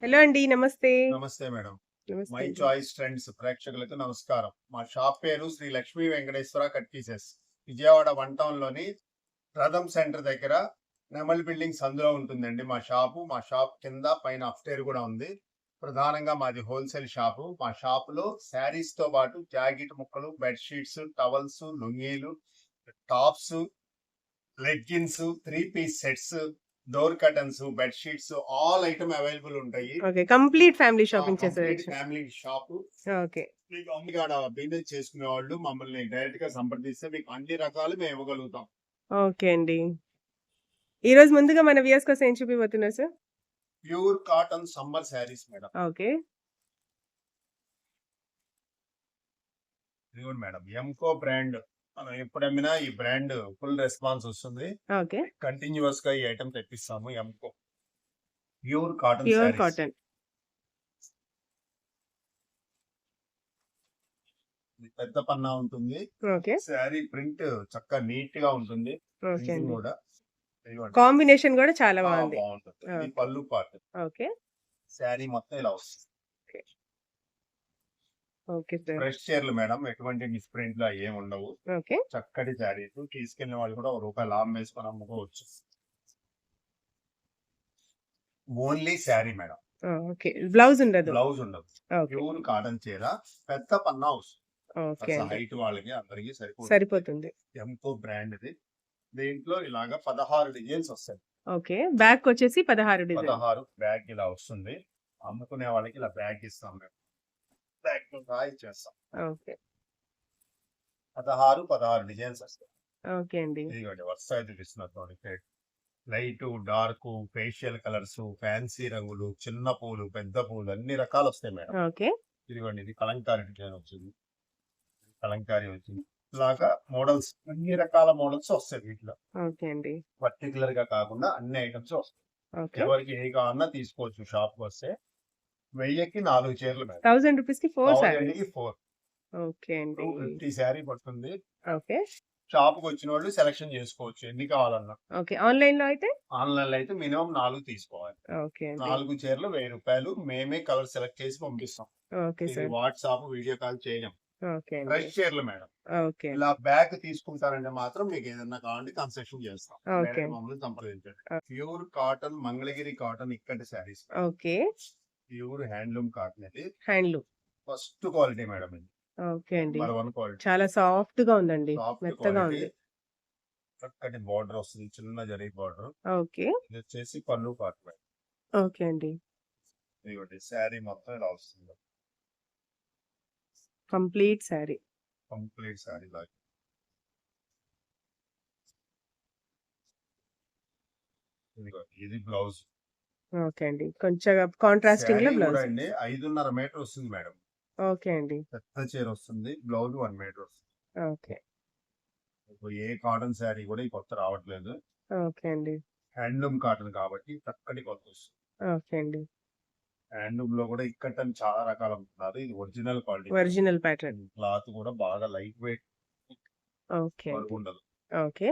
Hello అండి. నమస్తే. నమస్తే మేడం. నమస్తే మై అండి. చాయిస్ ట్రెండ్స్ ప్రేక్షకులకు నమస్కారం. మా షాప్ పేరు Shri Lakshmi Venkateswara cut pieces. Vijayawada one టౌన్‌లోని రథం సెంటర్ దగ్గర నెమల్ బిల్డింగ్స్ అందులో ఉంటుందండి మా షాపు. మా షాప్ కింద పైన అప్‌స్టైర్ కూడా ఉంది. ప్రధానంగా మాది హోల్‌సేల్ షాపు. మా షాపులో శారీస్‌తో పాటు జాకెట్ ముక్కలు, బెడ్ షీట్స్, టవల్స్, లుంగీలు, tops, leggings, 3 piece sets, door curtains, bed sheets all item available ఉంటాయి. Okay. Complete family shopping complete చేసేయొచ్చు. Family shop. ఓకే. మీకు అమ్మగాడ బిజినెస్ చేసుకునే వాళ్ళు మమ్మల్ని డైరెక్ట్ గా సంప్రదిస్తే మీకు అన్ని రకాలు మేము ఇవ్వగలుగుతాం. ఓకే అండి. ఈరోజు ముందుగా మన వ్యూయర్స్ కోసం ఏం చూపియబోతున్నారు sir? Pure cotton summer sarees madam. Okay. ఇదిగోండి మేడం, ఎంకో బ్రాండ్. మనం ఎప్పుడు అమ్మినా ఈ బ్రాండ్ ఫుల్ రెస్పాన్స్ వస్తుంది. ఓకే. కంటిన్యూస్ గా ఈ ఐటమ్ తెప్పిస్తాము. ఎంకో pure cotton pure sarees. Cotton. పెద్ద పన్నా ఉంటుంది. ఓకే. శారీ ప్రింట్ చక్కగా నీట్ గా ఉంటుంది. ఓకే ప్రింటింగ్ అండి. కూడా ఇదిగోండి. కాంబినేషన్ గూడా చాలా బావుంది. బాగుంటుంది. ఇది ఓకే. పళ్ళు పార్ట్. ఓకే. శారీ మొత్తం ఇలా వస్తుంది. ఓకే. Okay sir. ఫ్రెష్ చీరలు మేడం, ఎటువంటి మిస్ప్రింట్లు అవి ఏమి ఉండవు. ఓకే. చక్కటి శారీస్ తీసుకెళ్లిన వాళ్ళు కూడా ₹1 లాభం వేసుకొని అమ్ముకోవచ్చు. Only sari madam, okay. Blouse ఉండదు. బ్లౌజ్ ఉండదు. ఓకే. ప్యూర్ కాటన్ చీర, పెద్ద పన్నా వస్తుంది. ఓకే అండి. హైట్ వాళ్ళకి అందరికి సరిపోతుంది. ఎంకో బ్రాండ్ ఇది. దీంట్లో ఇలాగా 16 డిజైన్స్ వస్తాయి. ఓకే. బ్యాక్‌కొచ్చేసి 16 డిజైన్. 16 బ్యాగ్ ఇలా వస్తుంది. అమ్ముకునే వాళ్ళకి ఇలా బ్యాగ్ ఇస్తాం మేము. బ్యాగ్ ఇచ్చేస్తాం. ఓకే. 16 డిజైన్స్ వస్తాయి. ఓకే అండి. ఇదిగోండి వరుసగా చూపిస్తున్నారు. Light, dark, facial colours, fancy రంగులు, చిన్న పూలు, పెద్ద పూలు అన్ని రకాలు వస్తాయి మేడం. ఓకే. ఇదిగోండి ఇది కలంకారీ డిజైన్ వచ్చింది. కలంకారీ వచ్చింది. ఇలాగా మోడల్స్, అన్ని రకాల మోడల్స్ వస్తాయి వీటిలో. ఓకే అండి. పర్టికులర్ గా కాకుండా అన్ని ఐటమ్స్ వస్తాయి. ఓకే. ఎవరికి ఏ కావాలన్నా తీసుకోవచ్చు. షాప్ కి వస్తే 1000కి 4 చీరలు మేడం. 1000 రూపీస్‌కి 4 సారీస్. 1000కి 4. ఓకే అండి. 250 శారీ పడుతుంది. ఓకే. షాప్ కి వచ్చిన వాళ్ళు సెలెక్షన్ చేసుకోవచ్చు ఎన్ని కావాలన్నా. ఓకే. ఆన్‌లైన్‌లో అయితే? ఆన్లైన్ లో అయితే మినిమం 4 తీసుకోవాలి. ఓకే అండి. 4 చీరలు ₹1000. మేమే కలర్ సెలెక్ట్ చేసి పంపిస్తాం. ఓకే ఇది సార్. వాట్సాప్, వీడియో కాల్ చేయలేం. ఓకే అండి. ఫ్రెష్ చీరలు మేడం. ఓకే. ఇలా బ్యాగ్ తీసుకుంటారంటే మాత్రం మీకు ఏదన్నా కావాలంటే కన్సెషన్ చేస్తాం. ఓకే. డైరెక్ట్ మమ్మల్ని సంప్రదించండి. ఓ ప్యూర్ కాటన్ మంగళగిరి కాటన్ ఇక్కడి saris. Okay. Pure handloom cotton ఇది. హ్యాండ్లూమ్. ఫస్ట్ క్వాలిటీ మేడం ఇది. ఓకే అండి. Number 1 quality. చాలా సాఫ్ట్‌గా ఉందండి. సాఫ్ట్ మెత్తగా క్వాలిటీ. ఉంది. చక్కటి బార్డర్ వస్తుంది. చిన్న జరీ బార్డర్. ఓకే. ఇది వచ్చేసి పళ్ళు పార్ట్ మేడం. ఓకే అండి. ఇదిగోండి శారీ మొత్తం ఇలా వస్తుంది. Complete sorry. కంప్లీట్ శారీ లాగా. ఇదిగోండి ఇది బ్లౌజ్. ఓకే అండి. కొంచెం కాంట్రాస్టింగ్‌లో శారీ కూడా బ్లౌజ్. అండి 5.5 మీటర్ వస్తుంది మేడం. ఓకే అండి. పెద్ద చీర వస్తుంది. బ్లౌజ్ 1 మీటర్ వస్తుంది. ఓకే. ఇప్పుడు ఏ కాటన్ శారీ కూడా ఈ కొత్త రావట్లేదు. ఓకే అండి. హ్యాండ్లూమ్ కాటన్ కాబట్టి చక్కటి కొత్త వస్తుంది. ఓకే అండి. హ్యాండ్లూమ్ లో కూడా ఇక్కట్టని చాలా రకాలు అమ్ముతున్నారు. ఇది original quality. Original pattern. Cloth కూడా బాగా లైట్ వెయిట్, ఓకే బరువు అండి. ఉండదు. ఓకే.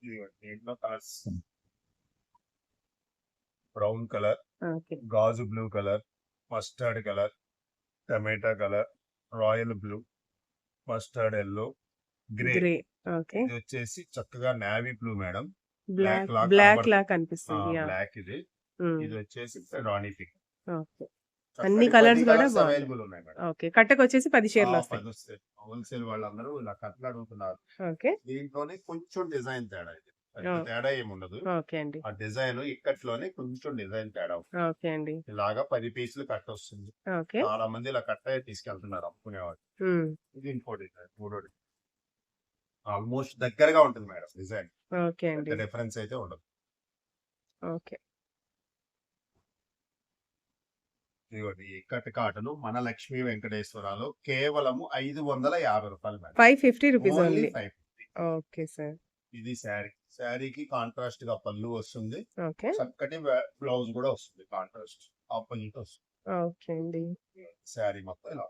ఇదిగోండి దీంట్లో కలర్స్ బ్రౌన్ కలర్, ఓకే. గాజు బ్లూ కలర్, మస్టర్డ్ కలర్, టమాటా colour, royal blue, mustard yellow, grey. Grey. Okay. ఇది వచ్చేసి చక్కగా నావీ బ్లూ మేడం. బ్లాక్ లా బ్లాక్ లా కనిపిస్తుంది. యాహ్! బ్లాక్ ఇది. హ్మ్. ఇది వచ్చేసి రాణి పింక్. ఓకే. అన్ని కలర్స్ కూడా బాగున్నాయి. అవైలబుల్ ఉన్నాయి మేడం. ఓకే. కట్టకొచ్చేసి 10 చీరలు వస్తాయి. 10 వస్తాయి. హోల్సేల్ వాళ్ళందరూ ఇలా కట్టలు అడుగుతున్నారు. ఓకే. దీంట్లోనే కొంచెం డిజైన్ తేడా ఇది. పెద్ద ఓహ్! తేడా ఏముండదు. ఓకే అండి. ఆ డిజైన్ ఇక్కట్లోనే కొంచెం డిజైన్ తేడా ఉంటుంది. ఓకే అండి. ఇలాగా 10 పీసులు కట్ట వస్తుంది. ఓకే. చాలా మంది ఇలా కట్ట తీసుకెళ్తున్నారు అమ్ముకునేవాళ్ళు. హ్మ్. ఇది ఇంకో డిజైన్, మూడో డిజైన్. ఆల్మోస్ట్ దగ్గరగా ఉంటుంది మేడం డిజైన్. ఓకే అండి. పెద్ద డిఫరెన్స్ అయితే ఉండదు. ఓకే. ఇదిగోండి ఈ కట్ కాటను మన లక్ష్మీ వెంకటేశ్వరలో కేవలం ₹550 madam. 550 rupees only only. 550. Okay sir. ఇది శారీ. శారీకి కాంట్రాస్ట్ గా పళ్ళు వస్తుంది. ఓకే. చక్కటి బ్లౌజ్ కూడా వస్తుంది. కాంట్రాస్ట్ ఆపోజిట్ వస్తుంది. ఓకే అండి. శారీ మొత్తం ఇలా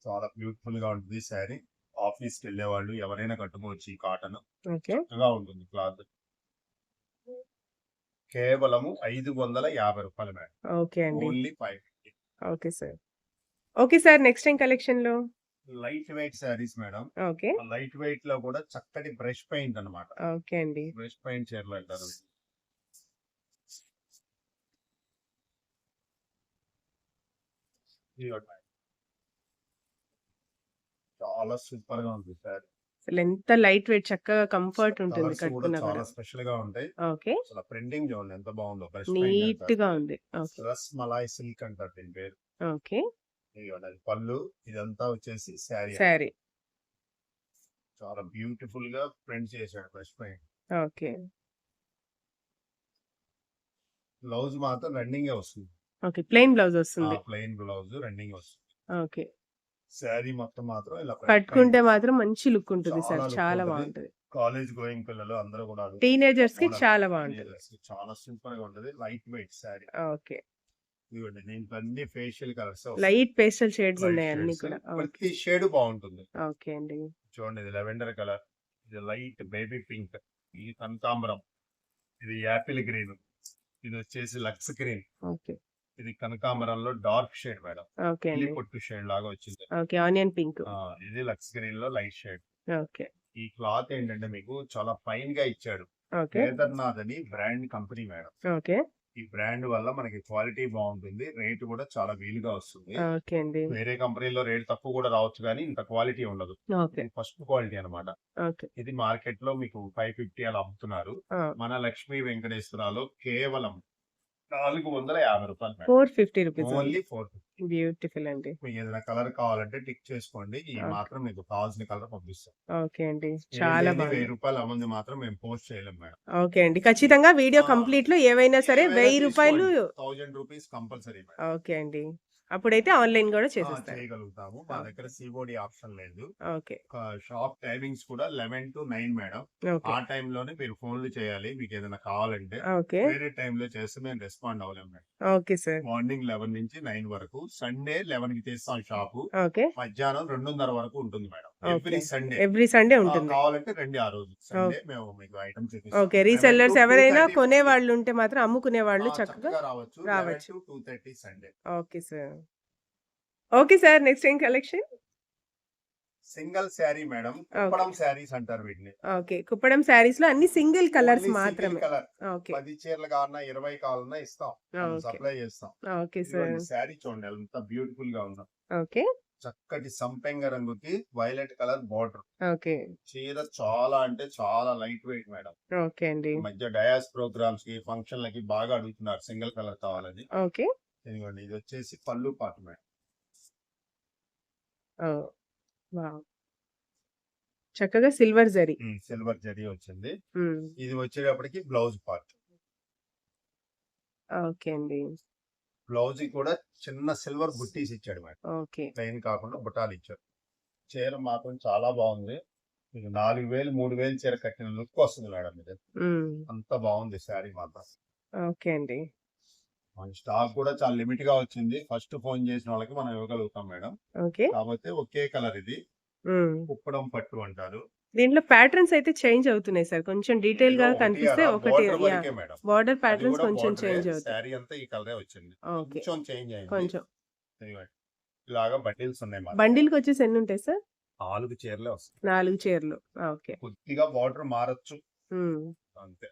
చాలా బ్యూటిఫుల్ గా ఉంటుంది శారీ. ఆఫీస్ కి వెళ్ళే వాళ్ళు ఎవరైనా కట్టుకోవచ్చు. ఈ కాటన్ ఓకే. చక్కగా ఉంటుంది క్లాత్. కేవలము 550 రూపాయలు మేడం. ఓకే అండి. Only 550. Okay sir. Okay sir. Next ఏం కలెక్షన్‌లో? Light weight saris madam. Okay. ఆ లైట్ వెయిట్ లో కూడా చక్కటి బ్రష్ పెయింట్ అన్నమాట. ఓకే అండి. బ్రష్ పెయింట్ చీరలు అంటారు. ఇదిగోండి మేడం. చాలా సూపర్ గా ఉంది సారీ. అసలెంత లైట్ వెయిట్ చక్కగా కంఫర్ట్ ఉంటుంది కలర్స్ కూడా కట్టుకున్నా చాలా కూడా. స్పెషల్ గా ఉంటాయి. ఓకే. అసలు ప్రింటింగ్ చూడండి ఎంత బాగుందో. బ్రష్ పెయింట్ అంటారు. నీట్‌గా ఉంది. ఓకే. రస్ మలాయ్ సిల్క్ అంటారు దీని పేరు. ఓకే. ఇదిగోండి అది పళ్ళు, ఇదంతా వచ్చేసి శారీ. శారీ. చాలా బ్యూటిఫుల్ గా ప్రింట్ చేశాడు బ్రష్ పెయింట్. ఓకే. బ్లౌజ్ మాత్రం రన్నింగ్ వస్తుంది. ఓకే. ప్లెయిన్ బ్లౌజ్ వస్తుంది. ప్లెయిన్ బ్లౌజ్ రన్నింగ్ వస్తుంది. ఓకే. శారీ మొత్తం మాత్రం ఇలా కట్టుకుంటే మాత్రం మంచి లుక్ ఉంటుంది చాలా సార్. look చాలా ఉంటది. బాగుంటది. కాలేజ్ గోయింగ్ పిల్లలు అందరూ కూడా టీనేజర్స్‌కి అవునా. చాలా బాగుంటది. చాలా సూపర్ గా ఉంటది. Light weight sari. ఓకే. ఇదిగోండి దీంట్లో అన్ని facial colours light pastel shades ఉన్నాయి అన్ని కూడా. ఓకే. ప్రతి షేడ్ బాగుంటుంది. ఓకే అండి. చూడండి ఇది లెవెండర్ కలర్, ఇది లైట్ బేబీ పింక్, ఇది కనకాంబరం, ఇది యాపిల్ గ్రీన్, ఇది వచ్చేసి లక్స్ గ్రీన్, ఓకే. ఇది కనకాంబరంలో డార్క్ షేడ్ మేడం. ఓకే ఇల్లి అండి. పొట్టు షేడ్ లాగా వచ్చింది. ఓకే. Onion pink. ఇది లక్స్ గ్రీన్ లో లైట్ షేడ్. ఓకే. ఈ క్లాత్ ఏంటంటే మీకు చాలా ఫైన్ గా ఇచ్చాడు. ఓకే. కేదార్నాథ్ అని బ్రాండ్ కంపెనీ మేడం. ఓకే. ఈ బ్రాండ్ వల్ల మనకి క్వాలిటీ బాగుంటుంది, రేట్ కూడా చాలా వీలుగా వస్తుంది. ఓకే అండి. వేరే కంపెనీలో రేట్ తక్కువ కూడా రావచ్చు కానీ ఇంత క్వాలిటీ ఉండదు. ఓకే. ఫస్ట్ క్వాలిటీ అన్నమాట. ఓకే. ఇది మార్కెట్ లో మీకు 550 అలా అమ్ముతున్నారు. ఆ! మన లక్ష్మీ వెంకటేశ్వరలో కేవలం 450 రూపాయలు madam. 450 rupees only only. 450. Beautiful అండి. మీకు ఏదైనా కలర్ కావాలంటే టిక్ చేసుకోండి. ఈ ఓకే. మాత్రం మీకు కావాల్సిన కలర్ పంపిస్తాం. ఓకే అండి. ఏది చాలా ఏది బాగుంది. 1000 రూపాయలు అమ్మంది మాత్రం మేము పోస్ట్ చేయలేం మేడం. ఓకే అండి. ఖచ్చితంగా వీడియో ఆ! కంప్లీట్‌లో ఏవైనా సరే ఏవైనా 1000 రూపాయలు. తీసుకోండి. 1000 రూపీస్ కంపల్సరీ మేడం. ఓకే అండి. అప్పుడైతే ఆన్‌లైన్ కూడా చేసేస్తారు. చేయగలుగుతాము. మా ఓకే. దగ్గర సిఓడి ఆప్షన్ లేదు. ఓకే. షాప్ టైమింగ్స్ కూడా 11 to 9 మేడం. ఓకే. ఆ టైంలోనే మీరు ఫోన్లు చేయాలి మీకు ఏదైనా కావాలంటే. ఓకే. వేరే టైంలో చేస్తే మేము రెస్పాండ్ అవ్వలేం మేడం. Okay sir. మార్నింగ్ 11 నుంచి 9 వరకు. సండే 11 కి తీస్తాం షాపు. ఓకే. మధ్యాహ్నం 2:30 వరకు ఉంటుంది madam. Okay. Every Sunday. Every Sunday ఉంటుంది. కావాలంటే రండి ఆ రోజు. Sunday okay. మేము మీకు ఐటమ్ ఓకే. చూపిస్తాం. 11 రీసెల్లర్స్ to ఎవరైనా 2:30 కొనేవాళ్ళు ఉంటే మాత్రం అమ్ముకునేవాళ్ళు చక్కగా చక్కగా రావచ్చు. 11 రావచ్చు. to 2:30 Sunday. Okay sir. Okay sir. Next ఏం collection? Single sari madam. Okay. Kuppadam sarees అంటారు వీటిని. ఓకే. కుప్పడం శారీస్‌లో అన్ని సింగిల్ కలర్స్ ఓన్లీ సింగిల్ మాత్రమే. కలర్. ఓకే. 10 చీరలు కావాలన్నా 20 కావాలన్నా ఇస్తాం. మనం ఓకే. సప్లై చేస్తాం. Okay sir. ఇదిగోండి శారీ చూడండి ఎంత బ్యూటిఫుల్ గా ఉందో. ఓకే. చక్కటి సంపెంగ రంగుకి వైలెట్ కలర్ బార్డర్. ఓకే. చీర చాలా అంటే చాలా లైట్ వెయిట్ మేడం. ఓకే అండి. ఈ మధ్య డయాస్ ప్రోగ్రామ్స్ కి ఫంక్షన్లకి బాగా అడుగుతున్నారు సింగిల్ కలర్ కావాలని. ఓకే. ఇదిగోండి ఇది వచ్చేసి పళ్ళు పార్ట్ మేడం. ఓహ్! వావ్! చక్కగా సిల్వర్ జరీ. సిల్వర్ జరీ వచ్చింది. హ్మ్. ఇది వచ్చేటప్పటికి బ్లౌజ్ పార్ట్. ఓకే అండి. బ్లౌజ్ కూడా చిన్న సిల్వర్ బుట్టీస్ ఇచ్చాడు మేడం. ఓకే. ప్లెయిన్ కాకుండా బుటాలు ఇచ్చాడు. చీర మాత్రం చాలా బాగుంది. మీకు 4000 3000 చీర కట్టిన లుక్ వస్తుంది మేడం ఇది. హ్మ్. అంత బాగుంది శారీ మాత్రం. ఓకే అండి. మన స్టాక్ కూడా చాలా లిమిట్ గా వచ్చింది. ఫస్ట్ ఫోన్ చేసిన వాళ్ళకి మనం ఇవ్వగలుగుతాం మేడం. ఓకే. కాకపోతే ఒకే కలర్ ఇది. హ్మ్. కుప్పడం పట్టు అంటారు. దీంట్లో ప్యాటర్న్స్ అయితే చేంజ్ అవుతున్నాయి సార్. కొంచెం డీటెయిల్‌గా ఇందులో ఒకటి కనిపిస్తే అలా ఒకటి బోర్డర్ యాహ్! వరకే మేడం. బోర్డర్ అది ప్యాటర్న్స్ కూడా కొంచెం బోర్డరే. చేంజ్ అవుతాయి. శారీ అంతా ఈ కలరే వచ్చింది. ఓకే. కొంచెం చేంజ్ అయింది. కొంచెం. ఇదిగోండి. ఇలాగా బండిల్స్ ఉన్నాయి మా దగ్గర. బండిల్‌కి వచ్చేసి ఎన్ని ఉంటాయి సార్? 4 చీరలే వస్తాయి. 4 చీరలు. ఓకే. కొద్దిగా బార్డర్ మారొచ్చు హ్మ్. అంతే.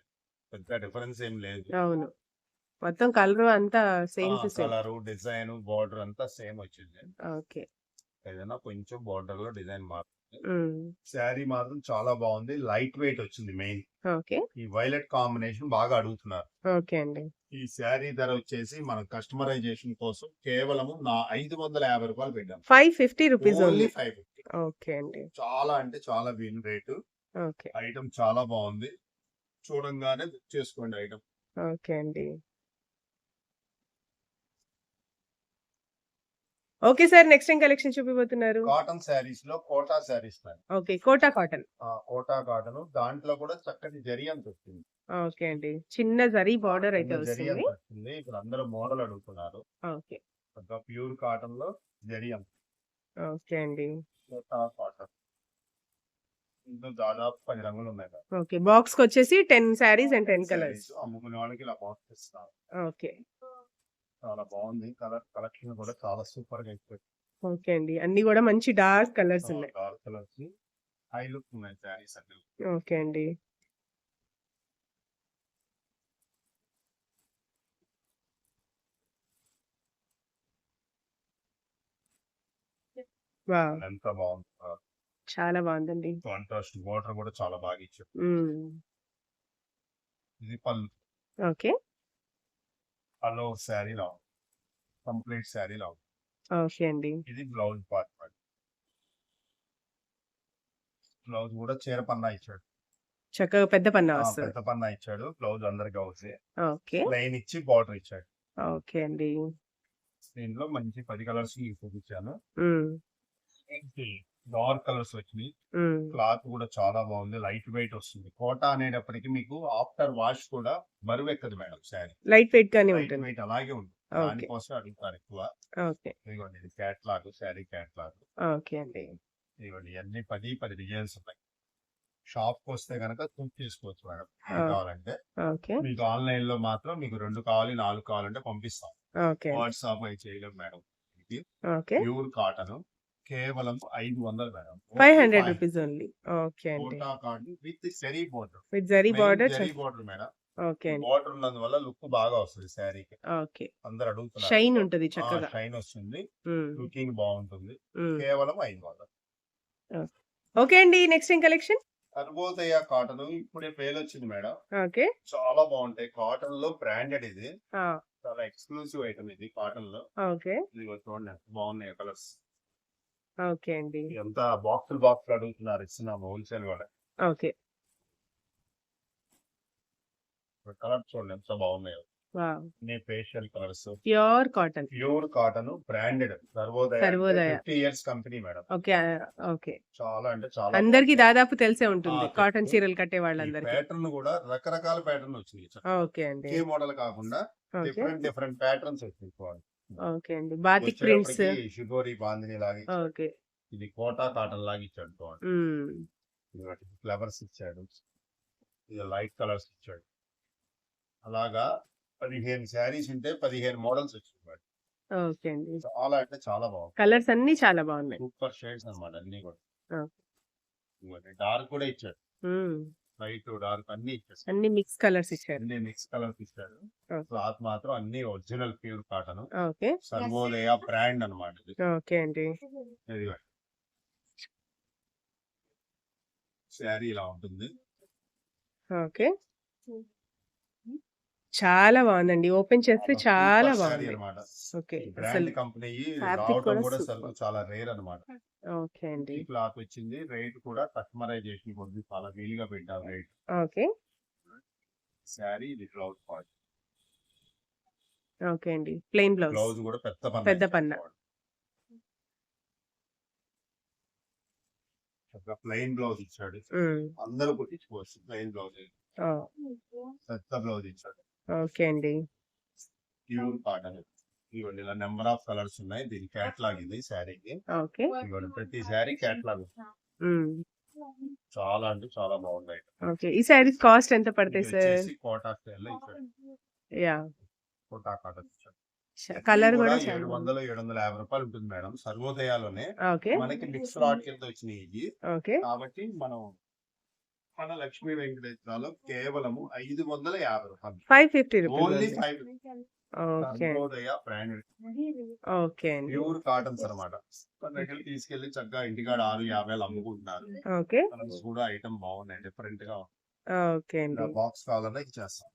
పెద్ద డిఫరెన్స్ ఏం లేదు. అవును. మొత్తం కలర్ అంతా same to same. Colour, design, border అంతా సేమ్ వచ్చింది. ఓకే. ఏదైనా కొంచెం బార్డర్ లో డిజైన్ మారుతుంది. హ్మ్. శారీ మాత్రం చాలా బాగుంది. లైట్ వెయిట్ వచ్చింది మెయిన్. ఓకే. ఈ వైలెట్ కాంబినేషన్ బాగా అడుగుతున్నారు. ఓకే అండి. ఈ శారీ ధర వచ్చేసి మన కస్టమైజేషన్ కోసం కేవలం 550 రూపాయలు పెట్టాం. 550 రూపీస్ ఓన్లీ ఓన్లీ. 550. ఓకే అండి. చాలా అంటే చాలా వీల్ రేటు. ఓకే. ఐటమ్ చాలా బాగుంది. చూడంగానే బుక్ చేసుకోండి ఐటమ్. ఓకే అండి. Okay sir. నెక్స్ట్ ఏం కలెక్షన్ చూపిపోతున్నారు? కాటన్ శారీస్ లో Kota saris madam. Okay. Kota cotton. Kota cotton దాంట్లో కూడా చక్కటి జరీ అంత వచ్చింది. ఓకే అండి. చిన్న జరీ బార్డర్ అయితే చిన్న జరీ వస్తుంది. అంత వచ్చింది. ఇప్పుడు అందరూ మోడల్ అడుగుతున్నారు. ఓకే. ప్యూర్ కాటన్ లో జరీ అంత. ఓకే అండి. కోటా కాటన్. ఇందులో దాదాపు 10 రంగులు ఉన్నాయి మేడం. ఓకే. బాక్స్‌కొచ్చేసి 10 శారీస్ అండ్ 10 కలర్స్. శారీస్ అమ్ముకునే వాళ్ళకి ఇలా బాక్స్ ఇస్తారు. ఓకే. చాలా బాగుంది. కలెక్షన్ కూడా చాలా సూపర్‌గా అయిపోయింది. ఓకే అండి. అన్నీ గూడా మంచి డార్క్ కలర్స్ ఉన్నాయి. డార్క్ కలర్స్ హై లుక్ ఉన్నాయి శారీస్ అన్ని. ఓకే అండి. వావ్! ఎంత బాగుంది. చాలా బాగుందండి. కాంట్రాస్ట్ బోర్డర్ కూడా చాలా బాగా ఇచ్చారు. హ్మ్. ఇది పళ్ళు. ఓకే. పళ్ళు శారీలా ఉంది. కంప్లీట్ శారీలా ఉంది. ఓకే అండి. ఇది బ్లౌజ్ పార్ట్ మేడం. బ్లౌజ్ కూడా చీర పన్నా ఇచ్చాడు. చక్కగా పెద్ద పన్నా వస్తది. పెద్ద పన్నా ఇచ్చాడు. బ్లౌజ్ అందరికి అవుతే ఓకే. ప్లెయిన్ ఇచ్చి బార్డర్ ఇచ్చాడు. ఓకే అండి. దీంట్లో మంచి 10 కలర్స్ చూపించాను. హ్మ్. డార్క్ కలర్స్ వచ్చినాయి. హ్మ్. క్లాత్ కూడా చాలా బాగుంది. లైట్ వెయిట్ వస్తుంది. కోటా అనేటప్పటికి మీకు ఆఫ్టర్ వాష్ కూడా బరువు ఎక్కదు మేడం శారీ. లైట్ వెయిట్ గానే లైట్ ఉంటుంది. వెయిట్ అలాగే ఉంది. ఓకే. దానికోసం అడుగుతారు ఎక్కువ. ఓకే. ఇదిగోండి ఇది క్యాట్లాగ్, శారీ క్యాట్లాగ్. ఓకే అండి. ఇదిగోండి ఇవన్నీ 10 డిజైన్స్ ఉన్నాయి. షాప్ కి వస్తే కనుక చూస్ చేసుకోవచ్చు మేడం. ఆ. ఏం కావాలంటే ఓకే. మీకు ఆన్లైన్ లో మాత్రం మీకు 2 కావాలి 4 కావాలంటే పంపిస్తాం. ఓకే. వాట్సాప్ అయి చేయలేం మేడం. ఇది ఓకే. ప్యూర్ కాటన్ కేవలం 500 మేడం. 500 rupees only. ఓకే అండి. Kota cotton with zari border. With zari border. Zari border madam. Okay అండి. బోర్డర్ ఉన్నందువల్ల లుక్ బాగా వస్తుంది శారీకి. ఓకే. అందరు అడుగుతున్నారు. షైన్ ఉంటది చక్కగా. షైన్ వస్తుంది. హ్మ్. లుకింగ్ బాగుంటుంది. హ్మ్. కేవలం 500. ఓకే అండి. నెక్స్ట్ ఏం కలెక్షన్? సర్వోదయ కాటన్ ఇప్పుడే పేరు వచ్చింది మేడం. ఓకే. చాలా బాగుంటాయి. కాటన్ లో బ్రాండెడ్ ఇది. ఆ! చాలా ఎక్స్క్లూసివ్ ఐటమ్ ఇది కాటన్ లో. ఓకే. ఇదిగో చూడండి ఎంత బాగున్నాయి కలర్స్. ఓకే అండి. ఎంత బాక్సులు అడుగుతున్నారు. ఇస్తున్నాము హోల్సేల్ కూడా. ఓకే. కలర్ చూడండి ఎంత బాగున్నాయో. వావ్! అన్ని facial colours. Pure cotton. Pure cotton branded Sarvodaya. Sarvodaya. 50 years company madam. Okay. Okay. చాలా అంటే చాలా అందరికి దాదాపు తెలిసే ఉంటుంది. తెలుసు. కాటన్ చీరలు కట్టే వాళ్ళందరికి. ప్యాటర్న్ కూడా రకరకాల ప్యాటర్న్ వచ్చినాయి. ఓకే అండి. ఒకే మోడల్ కాకుండా ఓకే. డిఫరెంట్ ప్యాటర్న్స్ వచ్చినాయి. చూడండి. ఓకే అండి. Batik prints. వచ్చేటప్పటికి షిబోరి బాందిని లాగా ఇచ్చాడు. ఓకే. ఇది కోటా కాటన్ లాగా ఇచ్చాడు. చూడండి. హ్మ్. ఇదిగోటి ఫ్లవర్స్ ఇచ్చాడు. ఇది లైట్ కలర్స్ ఇచ్చాడు. అలాగా 15 శారీస్ ఉంటే 15 మోడల్స్ వచ్చినాయి. ఓకే అండి. చాలా అంటే చాలా బాగుంది. కలర్స్ అన్ని చాలా బాగున్నాయి. సూపర్ షేడ్స్ అన్నమాట అన్ని కూడా. ఓకే. డార్క్ కూడా ఇచ్చాడు. హ్మ్. లైట్ డార్క్ అన్ని ఇచ్చాడు. అన్ని మిక్స్ కలర్స్ ఇచ్చారు. అన్ని మిక్స్ కలర్స్ ఇచ్చాడు. ఓకే. క్లాత్ మాత్రం అన్ని original pure cotton. Okay. Sarvodaya brand అన్నమాట ఇది. ఓకే అండి. ఇదిగోండి. శారీ ఇలా ఉంటుంది. ఓకే. చాలా బాగుందండి. ఓపెన్ చేస్తే చాలా శారీ బాగుంది. అన్నమాట. ఓకే. బ్రాండ్ అసలు కంపెనీ ఫ్యాబ్రిక్ రావడం కూడా కూడా సూపర్. చాలా రేర్ అన్నమాట. ఓకే అండి. ఈ క్లాత్ వచ్చింది. రేట్ కూడా కస్టమైజేషన్ కొద్ది చాలా వీలుగా పెట్టారు రేట్. ఓకే. శారీ ఇది బ్లౌజ్ పార్ట్. ఓకే అండి. Plain blouse. బ్లౌజ్ కూడా పెద్ద పన్నా. ప్లెయిన్ బ్లౌజ్ ఇచ్చాడు. హ్మ్. అందరూ కుట్టించుకోవచ్చు. ప్లెయిన్ బ్లౌజ్ ఓహ్! పెద్ద బ్లౌజ్ ఇచ్చాడు. ఓకే అండి. Pure cotton. ఇవ్వండి ఇలా నెంబర్ ఆఫ్ కలర్స్ ఉన్నాయి. దీని క్యాట్లాగ్ ఇది శారీకి. ఓకే. ఇవ్వండి ప్రతి శారీ క్యాట్లాగ్. హ్మ్. చాలా అంటే చాలా బాగున్నాయి. ఓకే. ఈ సారీస్ కాస్ట్ ఎంత పడతాయి ఇది సార్? వచ్చేసి కోటా స్టైల్ లో ఇచ్చాడు. యాహ్! కోటా కాటన్ ఇచ్చాడు. కలర్ కూడా కూడా చాలా 700 750 రూపాయలు ఉంటుంది మేడం. సర్వోదయాలోనే ఓకే. మనకి మిక్స్ లాట్ కింద వచ్చినాయి ఇవి. ఓకే. కాబట్టి మనం మన లక్ష్మీ వెంకటేశ్వరలో కేవలం 550 రూపాయలు. 550 rupees only only. 5. Okay. Sarvodaya branded okay అండి. ప్యూర్ కాటన్స్ అన్నమాట. మన దగ్గర తీసుకెళ్లి చక్కగా ఇంటికాడ 650 అమ్ముకుంటున్నారు. ఓకే. కలర్స్ కూడా ఐటమ్ బాగున్నాయి. డిఫరెంట్ గా ఓకే అండి. బాక్స్ కావాలన్నా ఇచ్చేస్తాం.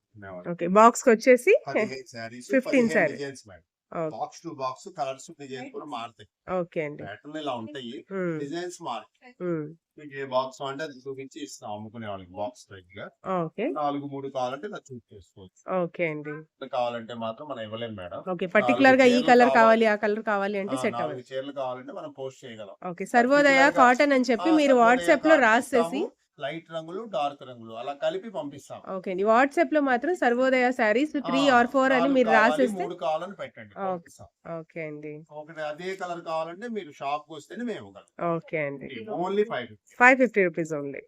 ఓకే. బాక్స్‌కొచ్చేసి 15 sarees 15 sari. Designs madam. Okay. Box to box colours designs కూడా మారుతాయి. ఓకే అండి. ప్యాటర్న్ ఇలా ఉంటాయి. హ్మ్. డిజైన్స్ మారుతాయి. హ్మ్. మీకు ఏ బాక్స్ అంటే అది చూపించి ఇస్తాం అమ్ముకునే వాళ్ళకి బాక్స్ గా. ఓకే. 4, 3 కావాలంటే ఇలా చూస్ చేసుకోవచ్చు. ఓకే అండి. కావాలంటే మాత్రం మనం ఇవ్వలేం మేడం. ఓకే. పర్టిక్యులర్ గా ఈ చీరలు కలర్ కావాలి. కావాలి, ఆ కలర్ కావాలి అంటే సెట్ 4 అవ్వదు. చీరలు కావాలంటే మనం పోస్ట్ చేయగలం. ఓకే. సర్వోదయ పర్టిక్యులర్ గా కాటన్ అని చెప్పి మీరు సర్వోదయ వాట్సాప్ లో కాటన్ రాసేసి ఇస్తాము. లైట్ రంగులు, డార్క్ రంగులు అలా కలిపి పంపిస్తాం. ఓకే అండి. వాట్సాప్‌లో మాత్రం సర్వోదయ శారీస్ 3 ఆర్ 4 అని 4 మీరు కావాలి, రాసేస్తే 3 కావాలని పెట్టండి ఓకే. పంపిస్తాం. ఓకే అండి. ఒకటి అదే కలర్ కావాలంటే మీరు షాప్‌కొస్తేనే మేము ఇవ్వగలం. ఓకే అండి. ఓన్లీ 550. 550 rupees only.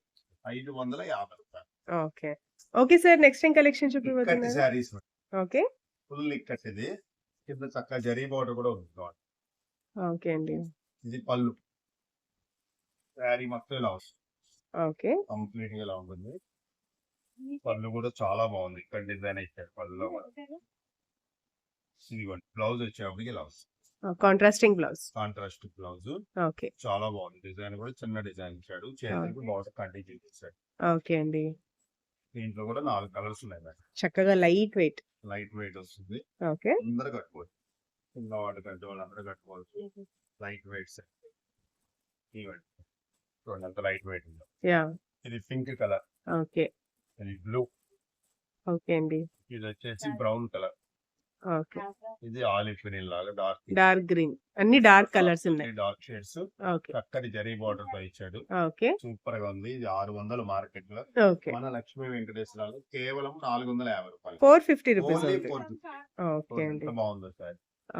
రూ. 550. ఓకే. Okay sir. నెక్స్ట్ ఏం కలెక్షన్ ఇక్కట్టి చూపిపోతున్నారు? శారీస్ ఓకే. ఫుల్ ఇక్కట్ ఇది. కింద చక్కగా జరీ బోర్డర్ కూడా ఉంది. ఓకే అండి. ఇది పళ్ళు. శారీ మొత్తం ఇలా వస్తుంది. ఓకే. కంప్లీట్ గా ఇలా ఉంటుంది. పళ్ళు కూడా చాలా బాగుంది. ఇక్కడ డిజైన్ ఇచ్చారు పళ్ళులో కూడా. ఇదిగోండి బ్లౌజ్ వచ్చేప్పటికి ఇలా వస్తుంది. Contrasting blouse. Contrast blouse okay. చాలా బాగుంది. డిజైన్ కూడా చిన్న డిజైన్ ఇచ్చాడు. చేతికి బార్డర్ కంటిన్యూ చేశాడు. ఓకే అండి. దీంట్లో కూడా 4 కలర్స్ ఉన్నాయి మేడం. చక్కగా లైట్ వెయిట్. లైట్ వెయిట్ వస్తుంది. ఓకే. అందరూ కట్టుకోవచ్చు. చిన్నవాళ్ళు పెద్దవాళ్ళు అందరూ కట్టుకోవచ్చు. Light weight set. ఇవ్వండి చూడండి ఎంత లైట్ వెయిట్ ఉందో. యాహ్! ఇది పింక్ కలర్. ఓకే. ఇది బ్లూ. ఓకే అండి. ఇది వచ్చేసి బ్రౌన్ కలర్. ఓకే. ఇది ఆలివ్ గ్రీన్ లాగా డార్క్. Dark green. అన్ని డార్క్ కలర్స్ ఉన్నాయి. Dark shades. ఓకే. చక్కటి జరీ బార్డర్ తో ఇచ్చాడు. ఓకే. సూపర్ గా ఉంది. ఇది 600 మార్కెట్ లో. ఓకే. మన లక్ష్మీ వెంకటేశ్వరరావు కేవలం 450 రూపాయలు. 450 రూపీస్ ఓన్లీ ఓన్లీ. 450. ఓకే అండి. ఎంత బాగుందో సార్.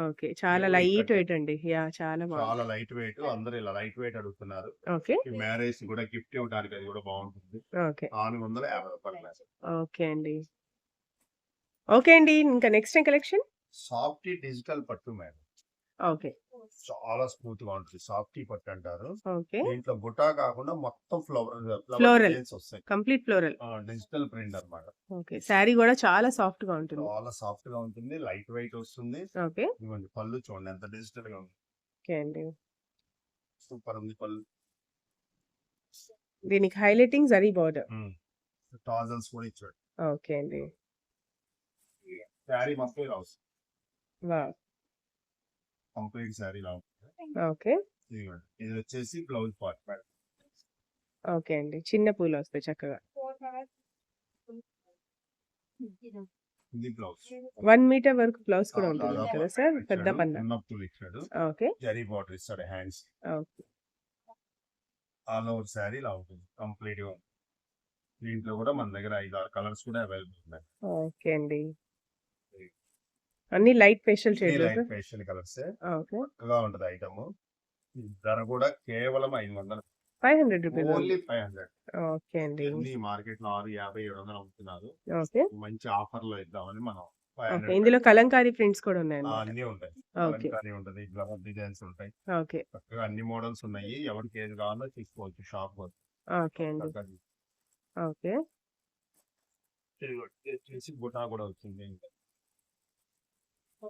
ఓకే. చాలా ఇది లైట్ ఇక్కట్. వెయిట్ అండి. యాహ్! చాలా బాగుంది. చాలా లైట్ వెయిట్. అందరూ ఇలా లైట్ వెయిట్ అడుగుతున్నారు. ఓకే. ఈ మ్యారేజ్ కూడా గిఫ్ట్ ఇవ్వడానికి అది కూడా బాగుంటుంది. ఓకే. 450 రూపాయలు. ఓకే అండి. ఓకే అండి. ఇంకా నెక్స్ట్ ఏం కలెక్షన్? సాఫ్టీ డిజిటల్ పట్టు మేడం. ఓకే. చాలా స్మూత్ గా ఉంటుంది. సాఫ్టీ పట్టు అంటారు. ఓకే. దీంట్లో బుటా కాకుండా మొత్తం ఫ్లవర్ ఫ్లోరల్. డిజైన్స్ వస్తాయి. Complete floral. డిజిటల్ ప్రింట్ అన్నమాట. ఓకే. శారీ కూడా చాలా సాఫ్ట్ గా ఉంటుంది. చాలా సాఫ్ట్ గా ఉంటుంది. లైట్ వెయిట్ వస్తుంది. ఓకే. ఇవ్వండి పళ్ళు చూడండి ఎంత డిజిటల్ గా ఉంది. ఓకే అండి. సూపర్ ఉంది పళ్ళు. దీనికి హైలైటింగ్ జరీ బోర్డర్. టాజల్స్ కూడా ఇచ్చాడు. ఓకే అండి. శారీ మొత్తం ఇలా వస్తుంది. వావ్! కంప్లీట్ శారీ ఇలా ఉంటుంది. ఓకే. ఇదిగోండి ఇది వచ్చేసి బ్లౌజ్ పార్ట్ మేడం. ఓకే అండి. చిన్న పూలు వస్తాయి చక్కగా. ఇది బ్లౌజ్. 1 మీటర్ వరకు బ్లౌజ్ కూడా ఉంటుంది కదా సార్? పెద్ద పన్నా. ఉన్న పూలు ఇచ్చాడు. ఓకే. జరీ బార్డర్ ఇస్తాడు hands. Okay. All over sari ఇలా ఉంటుంది. కంప్లీట్ గా. దీంట్లో కూడా మన దగ్గర 5-6 కలర్స్ కూడా అవైలబుల్ ఉన్నాయి. ఓకే అండి. అన్ని light pastel shades light sir? Facial colours. Okay. చక్కగా ఉంటది ఐటమ్. ధర కూడా కేవలం 500. 500 రూపీస్ ఓన్లీ. ఓన్లీ 500. ఓకే అండి. ఎన్ని మార్కెట్ లో 650, 700 అమ్ముతున్నారు. ఓకే. మంచి ఆఫర్ లో ఇద్దామని మనం ఓకే. 500 ఇందులో కలంకారీ ప్రింట్స్ కూడా ఉన్నాయన్నమాట. అన్ని ఉంటాయి. ఓకే. కలంకారీ ఉంటది. ఫ్లవర్ డిజైన్స్ ఉంటాయి. ఓకే. చక్కగా అన్ని మోడల్స్ ఉన్నాయి. ఎవరికి ఏది కావాలో తీసుకోవచ్చు షాప్ వద్ద. ఓకే అండి. ఓకే. వచ్చేసి బుటా కూడా వచ్చింది.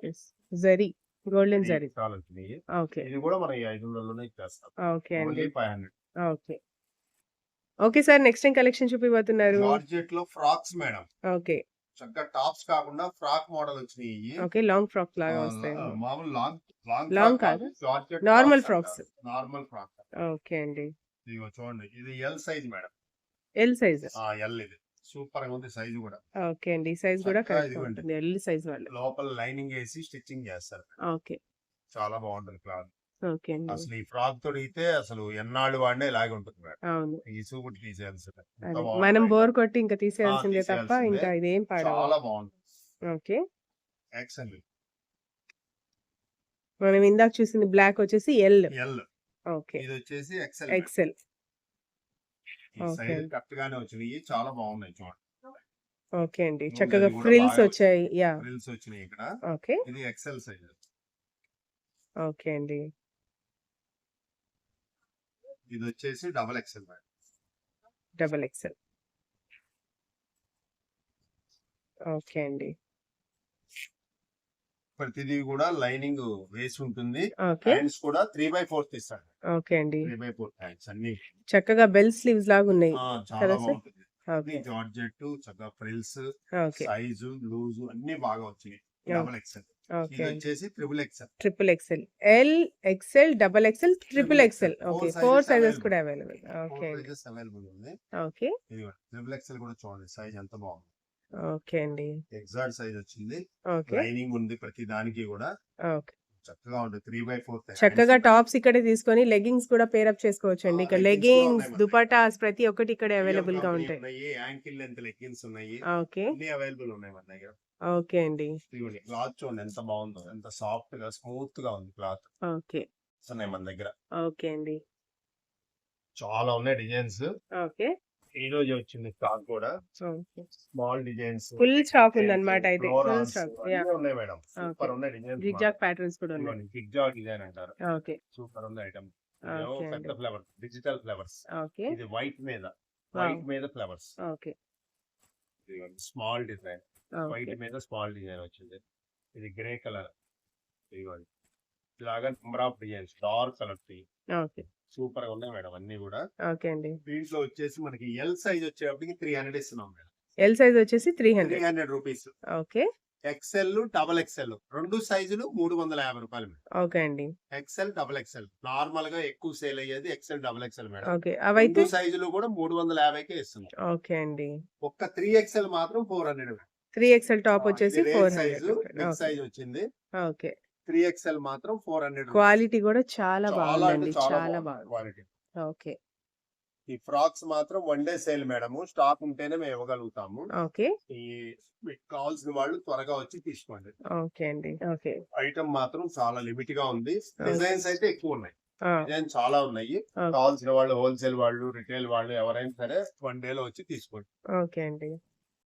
యెస్. జరీ. గోల్డెన్ జరీ. చాలా వచ్చినాయి. ఓకే. ఇది కూడా మనం 500లోనే ఇచ్చేస్తాం. ఓకే అండి. Only 500. Okay. Okay sir. Next ఏం కలెక్షన్ చూపిపోతున్నారు? జార్జెట్ లో ఫ్రాక్స్ మేడం. ఓకే. చక్కగా టాప్స్ కాకుండా ఫ్రాక్ మోడల్ వచ్చినాయి. ఓకే. లాంగ్ ఫ్రాక్ లాగా వస్తాయి. మామూలు లాంగ్ లాంగ్ కాదు. Georgette normal frocks. Normal frock. Okay అండి. ఇదిగో చూడండి ఇది L size madam. L size. L ఇది సూపర్ గా ఉంది సైజ్ కూడా. ఓకే అండి. సైజ్ కూడా చక్కగా కరెక్ట్ ఇదిగోండి. ఉంటుంది. ఎల్ సైజ్ వాళ్ళు. లోపల లైనింగ్ వేసి స్టిచ్చింగ్ చేస్తారు. ఓకే. చాలా బాగుంటుంది క్లాత్. ఓకే అండి. అసలు ఈ ఫ్రాక్ తొడిగితే అసలు ఎన్నాళ్ళు వాడినా ఇలాగే ఉంటుంది మేడం. అవును. ఈ సూపుటి తీసేయాల్సిందే. ఎంత అదే. బాగుంది మనం item. బోర్ కొట్టి ఇంకా తీసేయాల్సిందే తప్ప తీసేయాల్సిందే. ఇంకా ఇదేం పాడవు. చాలా బాగుంది. ఓకే. ఎక్సెల్. మనం ఇందాక చూసింది బ్లాక్ వచ్చేసి ఎల్. ఎల్. ఓకే. ఇది వచ్చేసి ఎక్సెల్. ఎక్సెల్. ఈ ఓకే. సైజ్ కరెక్ట్ గానే వచ్చినాయి. చాలా బాగున్నాయి చూడండి. ఓకే అండి. Blouse చక్కగా అది కూడా ఫ్రిల్స్ బాగా వచ్చాయి. యాహ్! ఫ్రిల్స్ వచ్చినాయి ఇక్కడ. ఓకే. ఇది ఎక్సెల్ సైజ్. ఓకే అండి. ఇది వచ్చేసి double XL madam. Double XL. Okay అండి. ప్రతిదీ కూడా లైనింగ్ వేసి ఉంటుంది. ఓకే. హ్యాండ్స్ కూడా 3/4 ఇస్తాడు. ఓకే అండి. 3/4 హ్యాండ్స్ అన్ని. చక్కగా బెల్ స్లీవ్స్ లాగా ఉన్నాయి చాలా కదా సార్? బాగుంటుంది. ఓకే. ఇది జార్జెట్ చక్కగా ఫ్రిల్స్ ఓకే. సైజు లూజ్ అన్ని బాగా వచ్చినాయి. Double XL. ఓకే ఇది అండి. వచ్చేసి triple XL. Triple XL. L, XL, double XL, triple XL. Okay. 4 sizes కూడా అవైలబుల్. ఓకే అండి. సైజెస్ అవైలబుల్ ఉంది. ఓకే. ఇది ట్రిపుల్ ఎక్సెల్ కూడా చూడండి సైజ్ ఎంత బాగుంది. ఓకే అండి. ఎగ్జాక్ట్ సైజ్ వచ్చింది. ఓకే. లైనింగ్ ఉంది ప్రతి దానికి కూడా. ఓకే. చక్కగా ఉంటుంది 3/4 చక్కగా టాప్స్ ఇక్కడే తీసుకొని లెగ్గింగ్స్ కూడా పేరప్ చేసుకోవచ్చండి. ఇక్కడ leggings కూడా లెగ్గింగ్స్, ఉన్నాయి మన దగ్గర. దుపటాస్ ప్రతి ఒక్కటి ఇక్కడే అవైలబుల్ గా ఉంటాయి. ఉన్నాయి, యాంకిల్ లెంత్ లెగ్గిన్స్ ఉన్నాయి, ఓకే. అన్ని అవైలబుల్ ఉన్నాయి మన దగ్గర. ఓకే అండి. ఇదిగోండి క్లాత్ చూడండి ఎంత బాగుందో, ఎంత సాఫ్ట్ గా స్మూత్ గా ఉంది క్లాత్. ఓకే. ఉన్నాయి మన దగ్గర ఓకే అండి. చాలా ఉన్నాయి డిజైన్స్. ఓకే. ఈ రోజు వచ్చింది స్టాక్ కూడా okay. Small designs, full stock ఉందన్నమాట అయితే. Full stock. యా. ఉన్నాయి మేడం. సూపర్ ఉన్నాయి డిజైన్స్. జిగ్జాగ్ ప్యాటర్న్స్ కూడా ఉన్నాయి. జిగ్జాగ్ డిజైన్ అంటారు. ఓకే. సూపర్ ఉంది ఐటమ్. ఓకే పెద్ద అండి. Flower, digital flowers. ఓకే. ఇది వైట్ మీద flowers. Okay. Small design, white okay. మీద స్మాల్ డిజైన్ వచ్చింది. ఇది గ్రే కలర్. ఇదిగోండి ఇలాగా number of designs, dark colour. Okay. Super గా ఉన్నాయి మేడం అన్ని కూడా. ఓకే అండి. దీంట్లో వచ్చేసి మనకి ఎల్ సైజ్ వచ్చేటప్పటికి 300 ఇస్తున్నాం మేడం. ఎల్ సైజ్ వచ్చేసి 300. 300 rupees. Okay. XL, double XL రెండు సైజులు 350 రూపాయలు మేడం. ఓకే అండి. ఎక్సెల్, డబల్ ఎక్సెల్ నార్మల్ గా ఎక్కువ సేల్ అయ్యేది XL, double XL madam. Okay. అవైతే రెండు సైజులు కూడా 350కే ఇస్తున్నాం. ఓకే అండి. ఒక్క 3 ఎక్సెల్ మాత్రం 400 మేడం. 3XL టాప్ వచ్చేసి ఇది rare size, 400. Big okay. Size వచ్చింది. ఓకే. 3 ఎక్సెల్ మాత్రం 400 రూపీస్. క్వాలిటీ కూడా చాలా చాలా బాగుందండి. అంటే చాలా చాలా బాగుంది బాగుంది. క్వాలిటీ. ఓకే. ఈ ఫ్రాక్స్ మాత్రం one day sale madam. Stock ఉంటేనే మేము ఇవ్వగలుగుతాము. ఓకే. ఈ మీకు కావాల్సిన వాళ్ళు త్వరగా వచ్చి తీసుకోండి. ఓకే అండి. ఓకే. ఐటమ్ మాత్రం చాలా లిమిట్ గా ఉంది. డిజైన్స్ అయితే ఎక్కువ ఉన్నాయి. ఆ, డిజైన్ చాలా ఉన్నాయి. ఓకే. కావాల్సిన వాళ్ళు, హోల్సేల్ వాళ్ళు, రిటైల్ వాళ్ళు ఎవరైనా సరే వన్ డే లో వచ్చి తీసుకోండి. ఓకే అండి.